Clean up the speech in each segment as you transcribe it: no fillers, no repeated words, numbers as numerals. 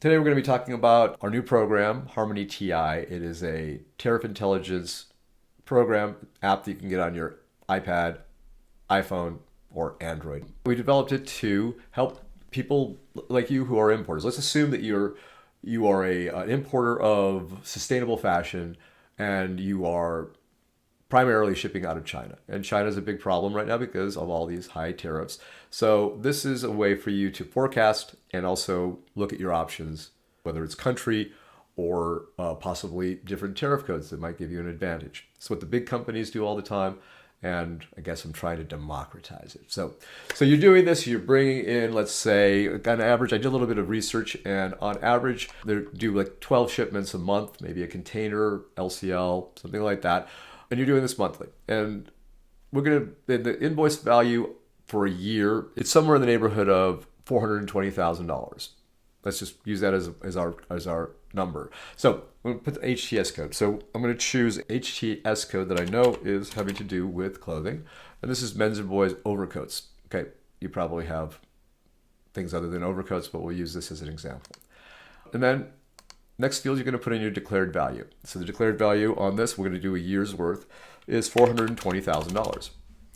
Today we're going to be talking about our new program, HarmonyTI. It is a tariff intelligence program app that you can get on your iPad, iPhone, or Android. We developed it to help people like you who are importers. Let's assume that you are an importer of sustainable fashion and you are primarily shipping out of China. And China is a big problem right now because of all these high tariffs. So this is a way for you to forecast and also look at your options, whether it's country or possibly different tariff codes that might give you an advantage. It's what the big companies do all the time. And I guess I'm trying to democratize it. So you're doing this, you're bringing in, let's say, on average, I did a little bit of research, and on average, they do like 12 shipments a month, maybe a container, LCL, something like that. And you're doing this monthly. And the invoice value for a year, it's somewhere in the neighborhood of $420,000. Let's just use that as our number. So I'm going to put the HTS code. So I'm going to choose HTS code that I know is having to do with clothing. And this is men's and boys overcoats. Okay, you probably have things other than overcoats, but we'll use this as an example. And then next field, you're going to put in your declared value. So the declared value on this, we're going to do a year's worth, is $420,000.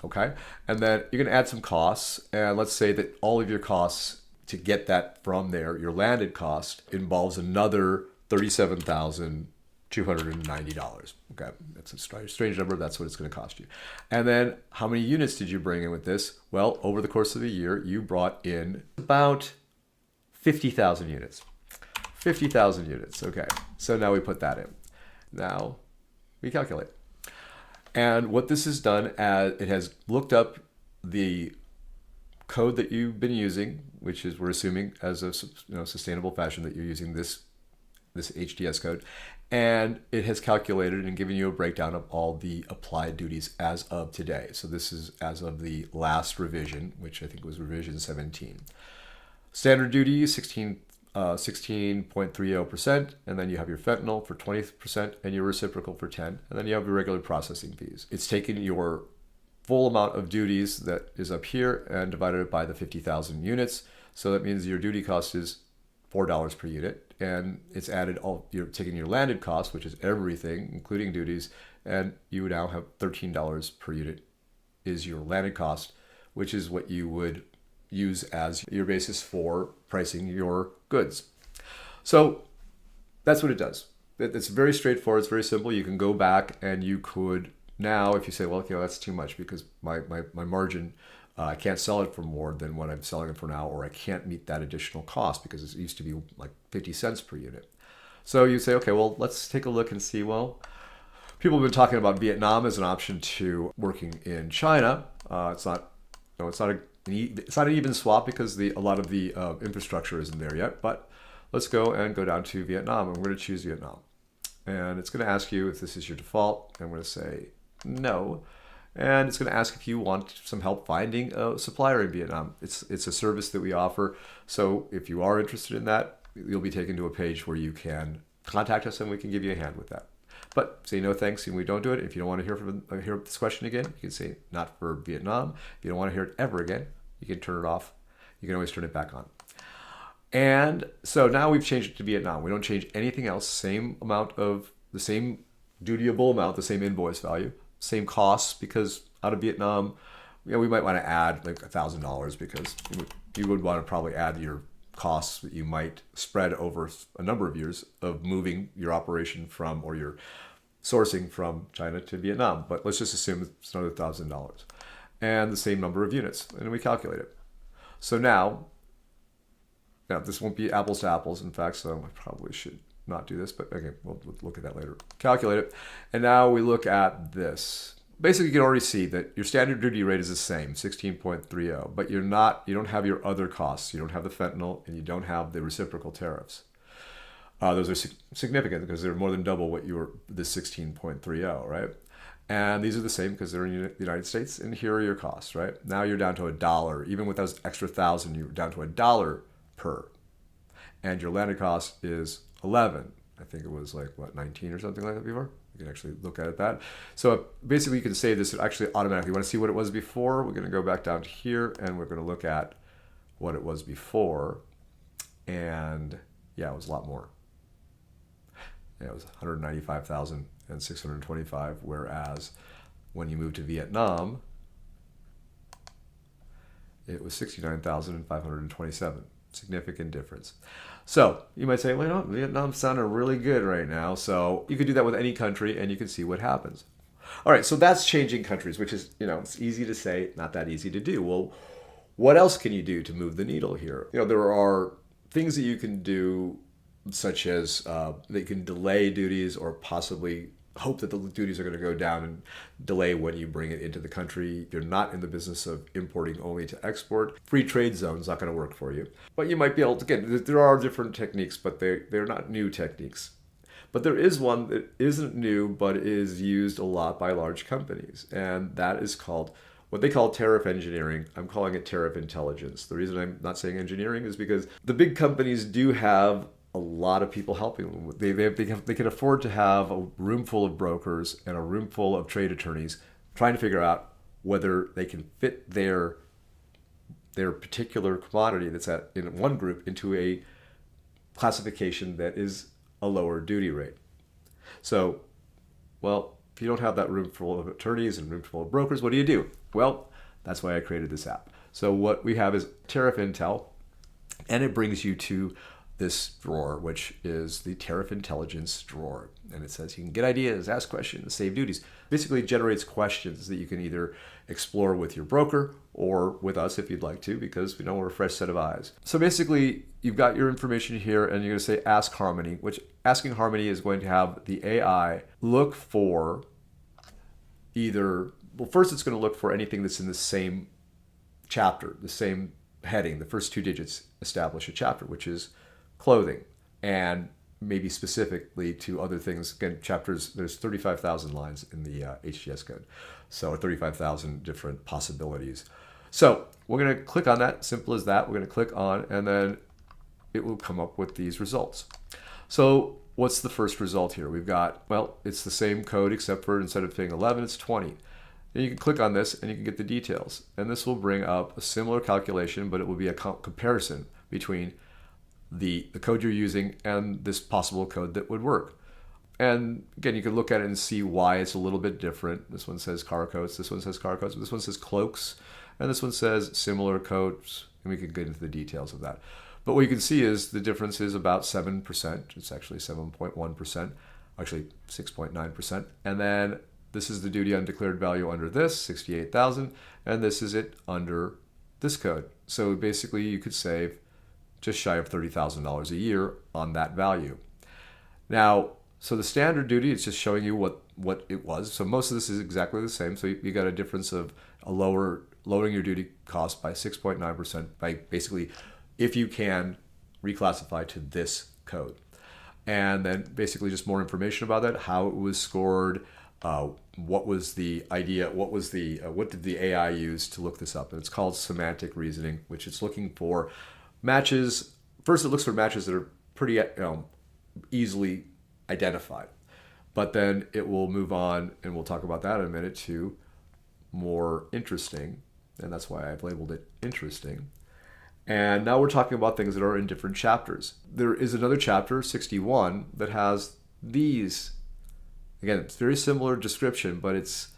Okay, and then you're going to add some costs. And let's say that all of your costs to get that from there, your landed cost involves another $37,290. Okay, that's a strange number. That's what it's going to cost you. And then how many units did you bring in with this? Well, over the course of the year, you brought in about 50,000 units. 50,000 units. Okay, so now we put that in. Now we calculate. And what this has done, it has looked up the code that you've been using, which is, we're assuming as a sustainable fashion that you're using this HDS code, and it has calculated and given you a breakdown of all the applied duties as of today. So this is as of the last revision, which I think was revision 17. Standard duty 16.30%, and then you have your fentanyl for 20% and your reciprocal for 10%, and then you have your regular processing fees. It's taken your full amount of duties that is up here and divided it by the 50,000 units. So that means your duty cost is $4 per unit, and it's added you're taking your landed cost, which is everything, including duties, and you now have $13 per unit is your landed cost, which is what you would use as your basis for pricing your goods. So that's what it does. It's very straightforward. It's very simple. You can go back and you could now, if you say, well, okay, well, that's too much because my margin, I can't sell it for more than what I'm selling it for now, or I can't meet that additional cost because it used to be like 50 cents per unit. So you say, okay, well, let's take a look and see, well, people have been talking about Vietnam as an option to working in China. It's not an even swap because a lot of the infrastructure isn't there yet, but let's go down to Vietnam, and we're going to choose Vietnam. And it's going to ask you if this is your default. I'm going to say no. And it's going to ask if you want some help finding a supplier in Vietnam. It's a service that we offer. So if you are interested in that, you'll be taken to a page where you can contact us and we can give you a hand with that. But say no thanks and we don't do it. If you don't want to hear this question again, you can say not for Vietnam. If you don't want to hear it ever again, you can turn it off. You can always turn it back on. And so now we've changed it to Vietnam. We don't change anything else. Same dutiable amount, the same invoice value, same costs, because out of Vietnam, we might want to add like $1,000 because you would want to probably add your costs that you might spread over a number of years of moving your operation from, or your sourcing from China to Vietnam. But let's just assume it's another $1,000 and the same number of units, and we calculate it. So now this won't be apples to apples, in fact, so I probably should not do this, but okay, we'll look at that later. Calculate it. And now we look at this. Basically, you can already see that your standard duty rate is the same, 16.30, but you don't have your other costs. You don't have the fentanyl, and you don't have the reciprocal tariffs. Those are significant because they're more than double what the 16.30, right? And these are the same because they're in the United States, and here are your costs, right? Now you're down to $1. Even with those extra 1,000, you're down to $1 per. And your landed cost is 11. I think it was like, 19 or something like that before? You can actually look at that. So basically you can say this actually automatically. You want to see what it was before? We're going to go back down to here and we're going to look at what it was before. And Yeah, it was a lot more. Yeah, it was 195,625, whereas when you move to Vietnam, it was 69,527. Significant difference. So you might say, well, Vietnam's sounding really good right now. So you could do that with any country and you can see what happens. All right, so that's changing countries, which is, it's easy to say, not that easy to do. Well, what else can you do to move the needle here? There are things that you can do, such as they can delay duties or possibly hope that the duties are going to go down and delay when you bring it into the country. You're not in the business of importing only to export. Free trade zone's not going to work for you. But you might be able to get, there are different techniques, but they're not new techniques. But there is one that isn't new, but is used a lot by large companies. And that is called what they call tariff engineering. I'm calling it tariff intelligence. The reason I'm not saying engineering is because the big companies do have a lot of people helping them. They can afford to have a room full of brokers and a room full of trade attorneys trying to figure out whether they can fit their particular commodity that's in one group into a classification that is a lower duty rate. So, well, if you don't have that room full of attorneys and room full of brokers, what do you do? Well, that's why I created this app. So what we have is Tariff Intel, and it brings you to this drawer, which is the Tariff Intelligence drawer. And it says you can get ideas, ask questions, save duties. Basically, it generates questions that you can either explore with your broker or with us if you'd like to, because we're a fresh set of eyes. So basically, you've got your information here, and you're going to say Ask Harmony, which asking Harmony is going to have the AI look for first it's going to look for anything that's in the same chapter, the same heading. The first two digits establish a chapter, which is clothing, and maybe specifically to other things. Again, chapters, there's 35,000 lines in the HGS code, so 35,000 different possibilities. So we're going to click on that, simple as that. We're going to click on, and then it will come up with these results. So what's the first result here? We've got, it's the same code except for instead of saying 11, it's 20. And you can click on this and you can get the details. And this will bring up a similar calculation, but it will be a comparison between the code you're using and this possible code that would work. And again, you can look at it and see why it's a little bit different. This one says car coats, this one says car coats, this one says cloaks, and this one says similar coats, and we can get into the details of that. But what you can see is the difference is about 7%. It's actually 7.1%, actually 6.9%. And then this is the duty undeclared value under this, 68,000, and this is it under this code. So basically you could save just shy of $30,000 a year on that value. Now, so the standard duty, it's just showing you what it was. So most of this is exactly the same. So you got a difference of lowering your duty cost by 6.9% by basically, if you can, reclassify to this code. And then basically just more information about that, how it was scored, what was the idea, what did the AI use to look this up? And it's called semantic reasoning, which is looking for matches. First, it looks for matches that are pretty easily identified. But then it will move on, and we'll talk about that in a minute, to more interesting. And that's why I've labeled it interesting. And now we're talking about things that are in different chapters. There is another chapter, 61, that has these. Again, it's very similar description, but it's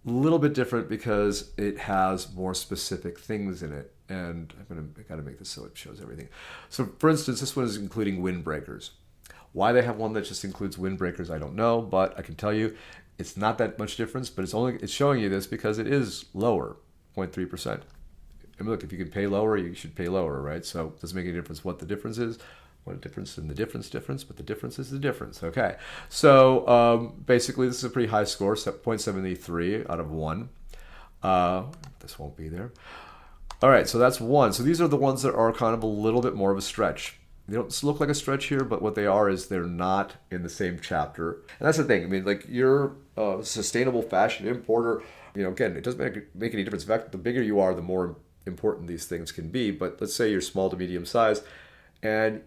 a little bit different because it has more specific things in it. And I got to make this so it shows everything. So for instance, this one is including windbreakers. Why they have one that just includes windbreakers, I don't know, but I can tell you it's not that much difference, but it's showing you this because it is lower, 0.3%. I mean, look, if you can pay lower, you should pay lower, right? So it doesn't make any difference what the difference is. What a difference in the difference, but the difference is the difference. Okay, so basically this is a pretty high score, 0.73 out of 1. This won't be there. All right, so that's 1. So these are the ones that are kind of a little bit more of a stretch. They don't look like a stretch here, but what they are is they're not in the same chapter. And that's the thing. I mean, like, you're a sustainable fashion importer. Again, it doesn't make any difference. In fact, the bigger you are, the more important these things can be. But let's say you're small to medium size, and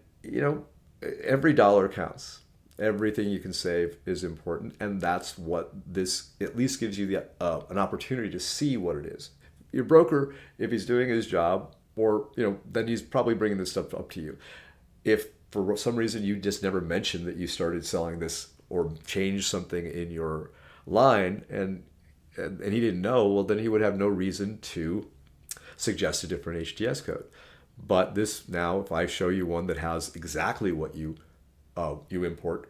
every dollar counts. Everything you can save is important, and that's what this at least gives you an opportunity to see what it is. Your broker, if he's doing his job, or then he's probably bringing this stuff up to you. If for some reason you just never mentioned that you started selling this or changed something in your line, and he didn't know, well, then he would have no reason to suggest a different HTS code. But this now, if I show you one that has exactly what you import,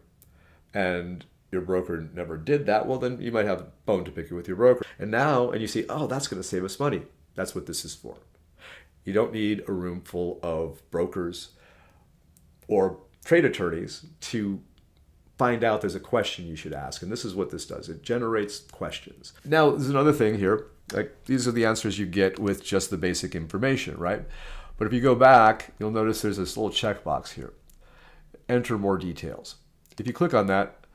and your broker never did that, well, then you might have a bone to pick with your broker. And you see, oh, that's going to save us money. That's what this is for. You don't need a room full of brokers or trade attorneys to find out there's a question you should ask. And this is what this does. It generates questions. Now, there's another thing here. Like, these are the answers you get with just the basic information, right? But if you go back, you'll notice there's this little checkbox here. Enter more details. If you click on that,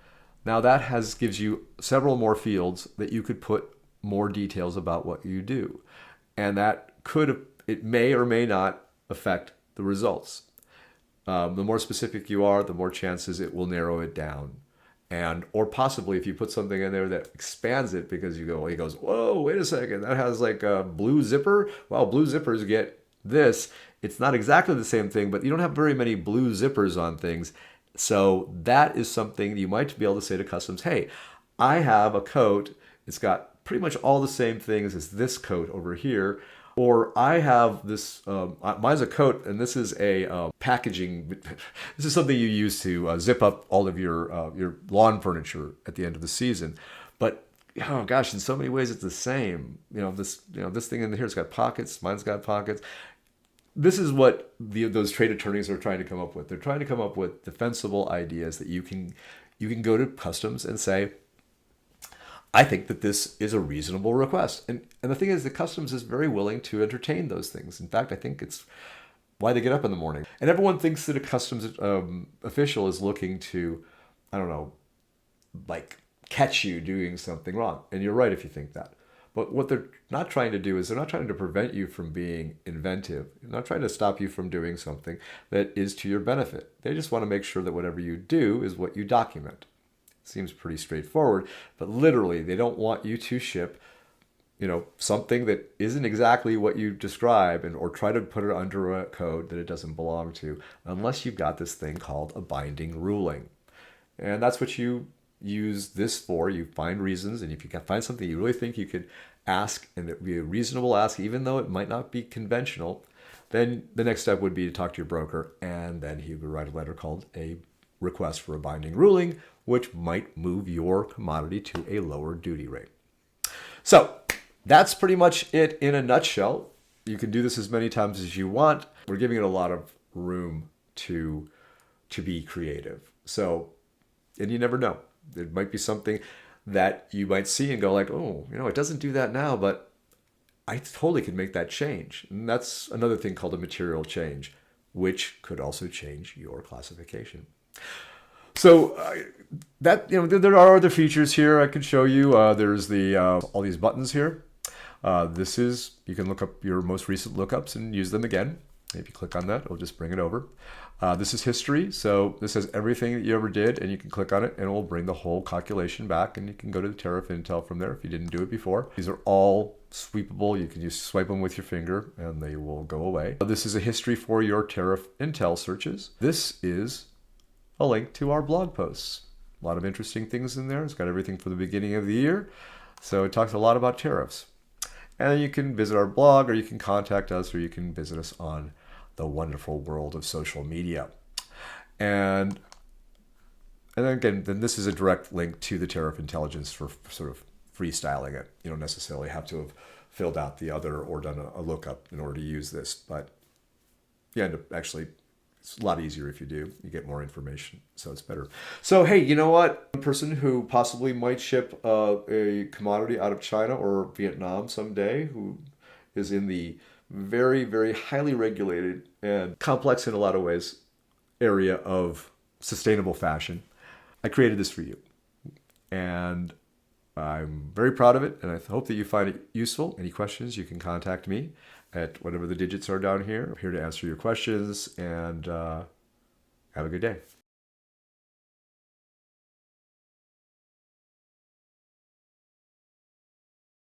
now that gives you several more fields that you could put more details about what you do. And it may or may not affect the results. The more specific you are, the more chances it will narrow it down. Or possibly if you put something in there that expands it, because he goes, whoa, wait a second, that has like a blue zipper. Well, blue zippers get this. It's not exactly the same thing, but you don't have very many blue zippers on things. So that is something you might be able to say to customs, hey, I have a coat. It's got pretty much all the same things as this coat over here. Or I have this, mine's a coat, and this is a packaging. This is something you use to zip up all of your lawn furniture at the end of the season. But oh gosh, in so many ways it's the same. This thing in here, it's got pockets. Mine's got pockets. This is what those trade attorneys are trying to come up with. They're trying to come up with defensible ideas that you can go to customs and say, I think that this is a reasonable request. And the thing is, the customs is very willing to entertain those things. In fact, I think it's why they get up in the morning. And everyone thinks that a customs official is looking to, I don't know, like catch you doing something wrong. And you're right if you think that. But what they're not trying to do is they're not trying to prevent you from being inventive. They're not trying to stop you from doing something that is to your benefit. They just want to make sure that whatever you do is what you document. Seems pretty straightforward, but literally they don't want you to ship, something that isn't exactly what you describe or try to put it under a code that it doesn't belong to, unless you've got this thing called a binding ruling. And that's what you use this for. You find reasons, and if you can find something you really think you could ask and it would be a reasonable ask, even though it might not be conventional, then the next step would be to talk to your broker, and then he would write a letter called a request for a binding ruling, which might move your commodity to a lower duty rate. So that's pretty much it in a nutshell. You can do this as many times as you want. We're giving it a lot of room to be creative. So, and you never know. There might be something that you might see and go like, oh, it doesn't do that now, but I totally could make that change. And that's another thing called a material change, which could also change your classification. So there are other features here I could show you. There's all these buttons here. You can look up your most recent lookups and use them again. If you click on that, it'll just bring it over. This is history. So this has everything that you ever did, and you can click on it and it will bring the whole calculation back, and you can go to the tariff intel from there if you didn't do it before. These are all sweepable. You can just swipe them with your finger and they will go away. This is a history for your tariff intel searches. This is a link to our blog posts. A lot of interesting things in there. It's got everything for the beginning of the year. So it talks a lot about tariffs. And you can visit our blog, or you can contact us, or you can visit us on the wonderful world of social media. And then again, this is a direct link to the tariff intelligence for sort of freestyling it. You don't necessarily have to have filled out the other or done a lookup in order to use this, but you end up actually, it's a lot easier if you do. You get more information, so it's better. So, hey, you know what? One person who possibly might ship a commodity out of China or Vietnam someday, who is in the very, very highly regulated and complex in a lot of ways area of sustainable fashion, I created this for you. And I'm very proud of it, and I hope that you find it useful. Any questions, you can contact me at whatever the digits are down here. I'm here to answer your questions, and have a good day.